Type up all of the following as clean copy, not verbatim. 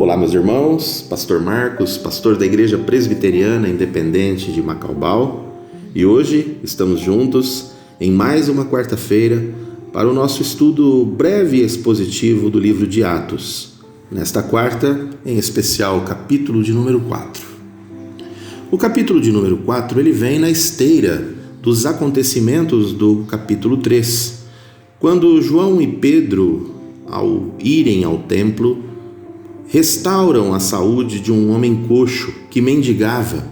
Olá, meus irmãos, Pastor Marcos, pastor da Igreja Presbiteriana Independente de Macaubal, e hoje estamos juntos em mais uma quarta-feira para o nosso estudo breve e expositivo do livro de Atos. Nesta quarta, em especial, o capítulo de número 4. O capítulo de número 4 ele vem na esteira dos acontecimentos do capítulo 3, quando João e Pedro, ao irem ao templo, restauram a saúde de um homem coxo que mendigava,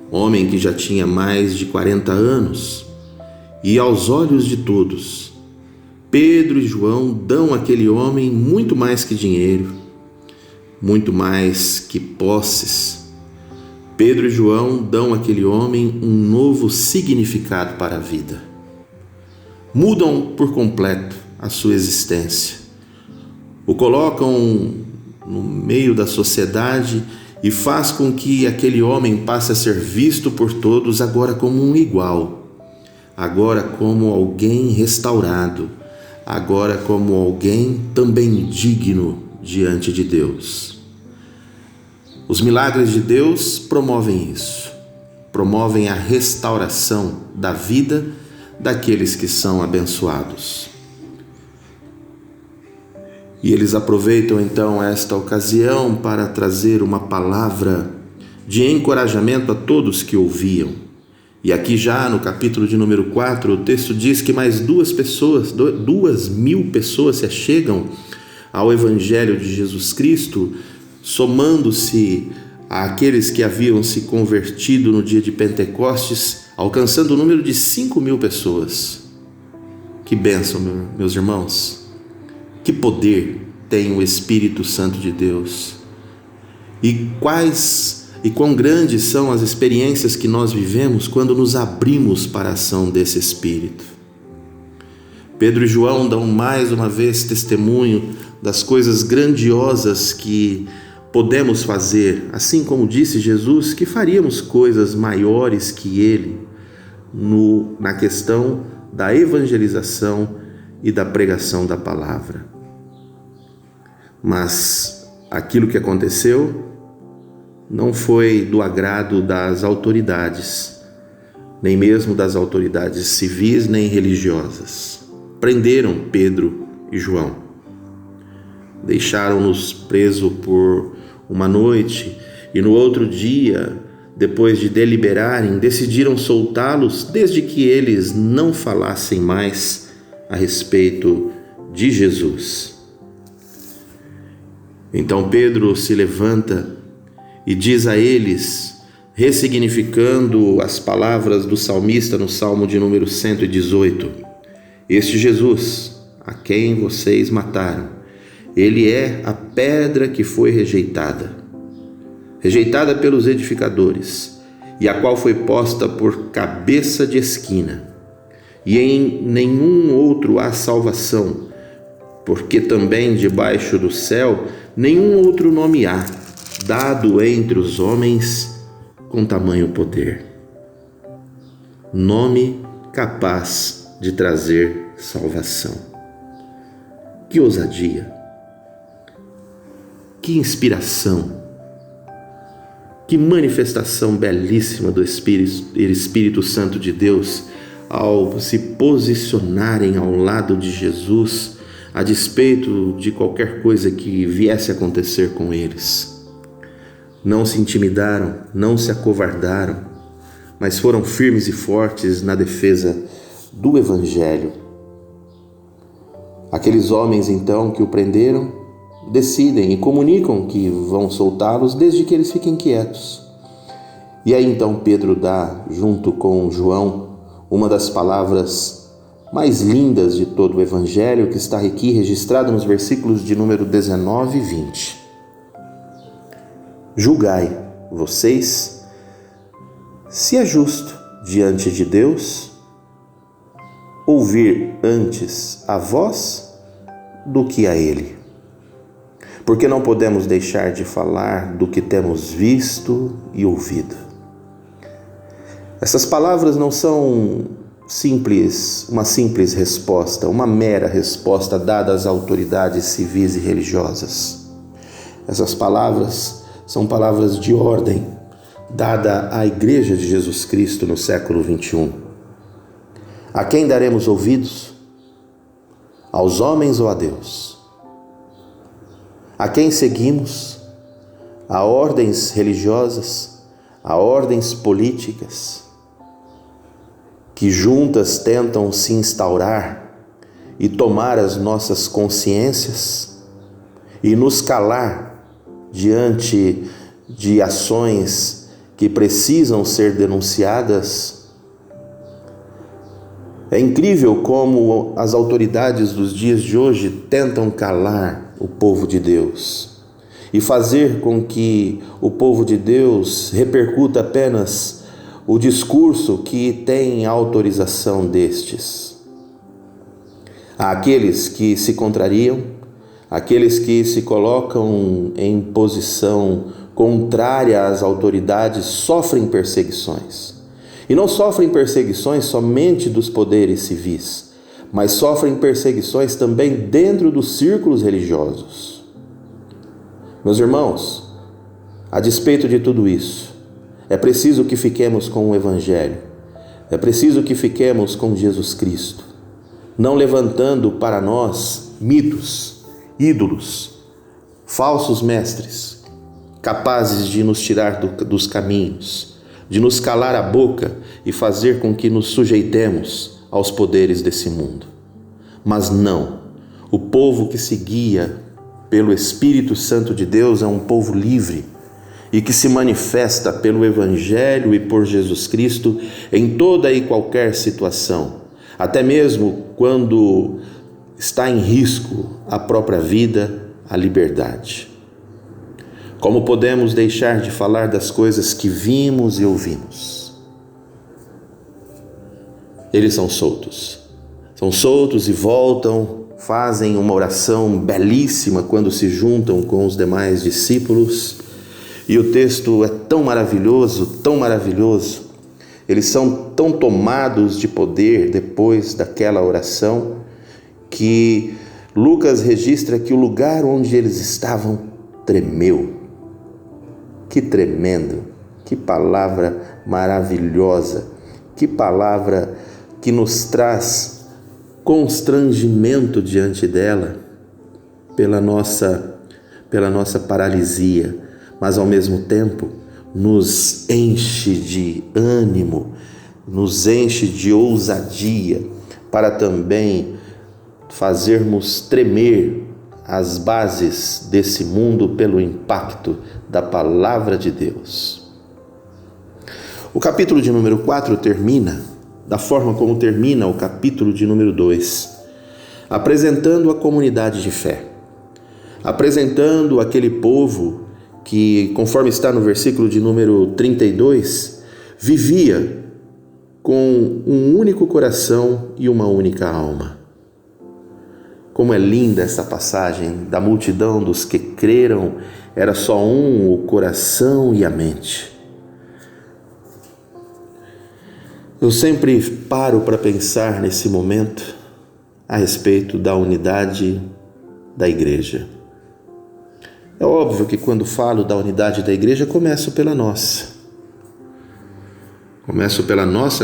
homem que já tinha mais de 40 anos, e aos olhos de todos, Pedro e João dão àquele homem muito mais que dinheiro, muito mais que posses. Pedro e João dão àquele homem um novo significado para a vida. Mudam por completo a sua existência. O colocam no meio da sociedade e faz com que aquele homem passe a ser visto por todos agora como um igual, agora como alguém restaurado, agora como alguém também digno diante de Deus. Os milagres de Deus promovem isso, promovem a restauração da vida daqueles que são abençoados. E eles aproveitam então esta ocasião para trazer uma palavra de encorajamento a todos que ouviam. E aqui já no capítulo de número 4, o texto diz que mais 2.000 pessoas se achegam ao Evangelho de Jesus Cristo, somando-se àqueles que haviam se convertido no dia de Pentecostes, alcançando o número de 5.000 pessoas. Que bênção, meus irmãos! Que poder tem o Espírito Santo de Deus? E quão grandes são as experiências que nós vivemos quando nos abrimos para a ação desse Espírito. Pedro e João dão mais uma vez testemunho das coisas grandiosas que podemos fazer, assim como disse Jesus que faríamos coisas maiores que ele na questão da evangelização e da pregação da palavra. Mas aquilo que aconteceu não foi do agrado das autoridades, nem mesmo das autoridades civis nem religiosas. Prenderam Pedro e João, deixaram-nos presos por uma noite e no outro dia, depois de deliberarem, decidiram soltá-los desde que eles não falassem mais a respeito de Jesus. Então Pedro se levanta e diz a eles, ressignificando as palavras do salmista no Salmo de número 118, este Jesus, a quem vocês mataram, ele é a pedra que foi rejeitada pelos edificadores, e a qual foi posta por cabeça de esquina, e em nenhum outro há salvação, porque também debaixo do céu nenhum outro nome há, dado entre os homens com tamanho poder. Nome capaz de trazer salvação. Que ousadia! Que inspiração! Que manifestação belíssima do Espírito Santo de Deus ao se posicionarem ao lado de Jesus, a despeito de qualquer coisa que viesse a acontecer com eles. Não se intimidaram, não se acovardaram, mas foram firmes e fortes na defesa do Evangelho. Aqueles homens, então, que o prenderam, decidem e comunicam que vão soltá-los desde que eles fiquem quietos. E aí, então, Pedro dá, junto com João, uma das palavras mais lindas de todo o Evangelho, que está aqui registrado nos versículos de número 19 e 20. Julgai vocês se é justo diante de Deus ouvir antes a vós do que a Ele. Porque não podemos deixar de falar do que temos visto e ouvido. Essas palavras não são uma simples resposta, uma mera resposta dada às autoridades civis e religiosas. Essas palavras são palavras de ordem dada à Igreja de Jesus Cristo no século 21. A quem daremos ouvidos? Aos homens ou a Deus? A quem seguimos? A ordens religiosas, a ordens políticas, que juntas tentam se instaurar e tomar as nossas consciências e nos calar diante de ações que precisam ser denunciadas. É incrível como as autoridades dos dias de hoje tentam calar o povo de Deus e fazer com que o povo de Deus repercuta apenas o discurso que tem autorização destes. Há aqueles que se contrariam, aqueles que se colocam em posição contrária às autoridades sofrem perseguições. E não sofrem perseguições somente dos poderes civis, mas sofrem perseguições também dentro dos círculos religiosos. Meus irmãos, a despeito de tudo isso, é preciso que fiquemos com o Evangelho, é preciso que fiquemos com Jesus Cristo, não levantando para nós mitos, ídolos, falsos mestres, capazes de nos tirar dos caminhos, de nos calar a boca e fazer com que nos sujeitemos aos poderes desse mundo. Mas não, o povo que se guia pelo Espírito Santo de Deus é um povo livre e que se manifesta pelo Evangelho e por Jesus Cristo em toda e qualquer situação, até mesmo quando está em risco a própria vida, a liberdade. Como podemos deixar de falar das coisas que vimos e ouvimos? Eles são soltos e voltam, fazem uma oração belíssima quando se juntam com os demais discípulos, e o texto é tão maravilhoso, eles são tão tomados de poder depois daquela oração, que Lucas registra que o lugar onde eles estavam tremeu. Que tremendo, que palavra maravilhosa, que palavra que nos traz constrangimento diante dela pela nossa paralisia, mas ao mesmo tempo nos enche de ânimo, nos enche de ousadia para também fazermos tremer as bases desse mundo pelo impacto da palavra de Deus. O capítulo de número 4 termina da forma como termina o capítulo de número 2, apresentando a comunidade de fé, apresentando aquele povo que, conforme está no versículo de número 32, vivia com um único coração e uma única alma. Como é linda essa passagem da multidão dos que creram, era só um, o coração e a mente. Eu sempre paro para pensar nesse momento a respeito da unidade da igreja. É óbvio que quando falo da unidade da igreja, começo pela nossa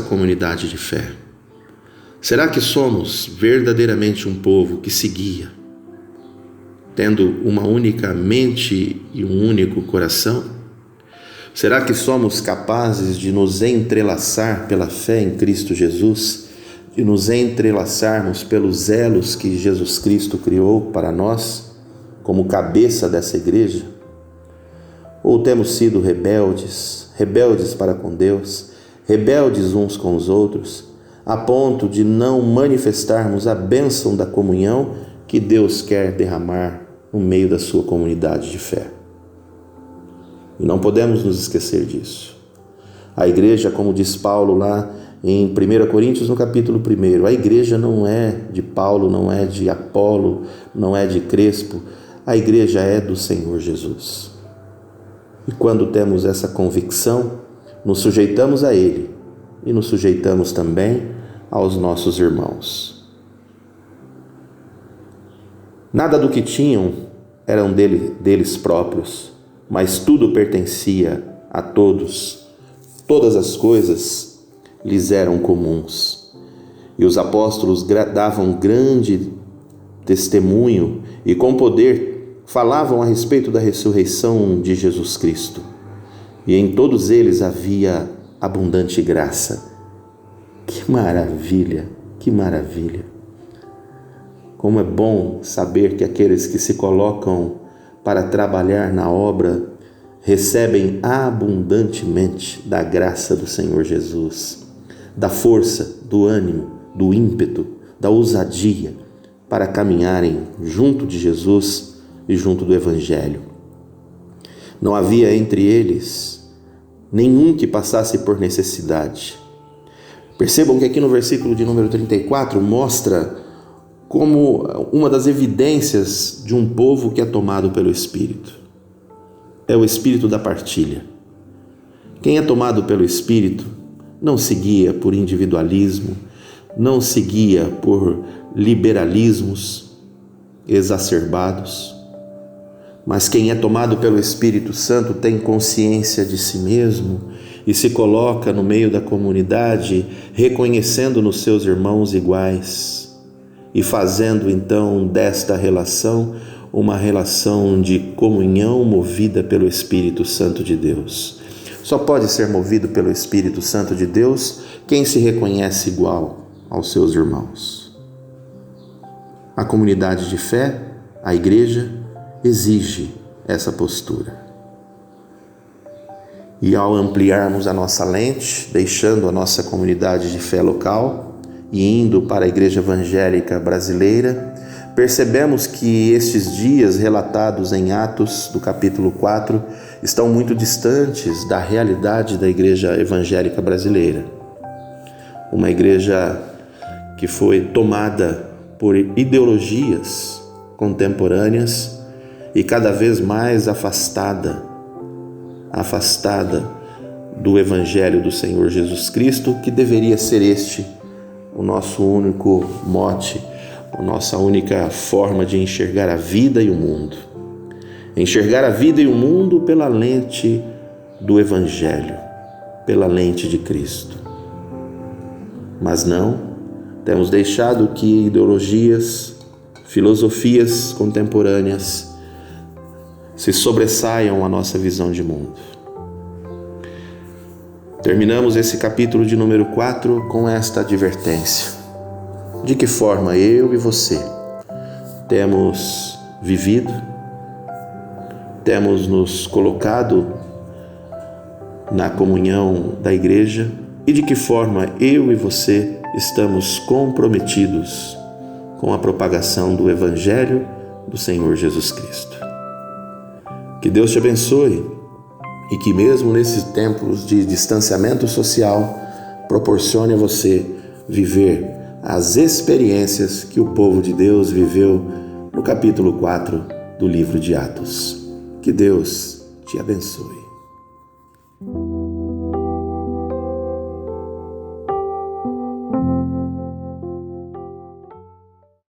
comunidade de fé. Será que somos verdadeiramente um povo que se guia, tendo uma única mente e um único coração? Será que somos capazes de nos entrelaçar pela fé em Cristo Jesus, de nos entrelaçarmos pelos elos que Jesus Cristo criou para nós, como cabeça dessa igreja? Ou temos sido rebeldes para com Deus, rebeldes uns com os outros, a ponto de não manifestarmos a bênção da comunhão que Deus quer derramar no meio da sua comunidade de fé? E não podemos nos esquecer disso. A igreja, como diz Paulo lá em 1 Coríntios, no capítulo 1, a igreja não é de Paulo, não é de Apolo, não é de Crespo, a igreja é do Senhor Jesus. E quando temos essa convicção, nos sujeitamos a Ele e nos sujeitamos também aos nossos irmãos. Nada do que tinham eram deles próprios, mas tudo pertencia a todos. Todas as coisas lhes eram comuns. E os apóstolos davam grande testemunho e com poder falavam a respeito da ressurreição de Jesus Cristo. E em todos eles havia abundante graça. Que maravilha, que maravilha! Como é bom saber que aqueles que se colocam para trabalhar na obra recebem abundantemente da graça do Senhor Jesus, da força, do ânimo, do ímpeto, da ousadia para caminharem junto de Jesus e junto do Evangelho. Não havia entre eles nenhum que passasse por necessidade. Percebam que aqui no versículo de número 34 mostra como uma das evidências de um povo que é tomado pelo Espírito. É o Espírito da partilha. Quem é tomado pelo Espírito não se guia por individualismo, não se guia por liberalismos exacerbados, mas quem é tomado pelo Espírito Santo tem consciência de si mesmo e se coloca no meio da comunidade, reconhecendo nos seus irmãos iguais e fazendo então desta relação uma relação de comunhão movida pelo Espírito Santo de Deus. Só pode ser movido pelo Espírito Santo de Deus quem se reconhece igual aos seus irmãos. A comunidade de fé, a igreja, exige essa postura. E ao ampliarmos a nossa lente, deixando a nossa comunidade de fé local e indo para a Igreja Evangélica Brasileira, percebemos que estes dias relatados em Atos do capítulo 4 estão muito distantes da realidade da Igreja Evangélica Brasileira. Uma igreja que foi tomada por ideologias contemporâneas e cada vez mais afastada do Evangelho do Senhor Jesus Cristo, que deveria ser este o nosso único mote, a nossa única forma de enxergar a vida e o mundo. Enxergar a vida e o mundo pela lente do Evangelho, pela lente de Cristo. Mas não, temos deixado que ideologias, filosofias contemporâneas se sobressaiam à nossa visão de mundo. Terminamos esse capítulo de número 4 com esta advertência. De que forma eu e você temos vivido, temos nos colocado na comunhão da igreja e de que forma eu e você estamos comprometidos com a propagação do Evangelho do Senhor Jesus Cristo. Que Deus te abençoe e que mesmo nesses tempos de distanciamento social proporcione a você viver as experiências que o povo de Deus viveu no capítulo 4 do livro de Atos. Que Deus te abençoe.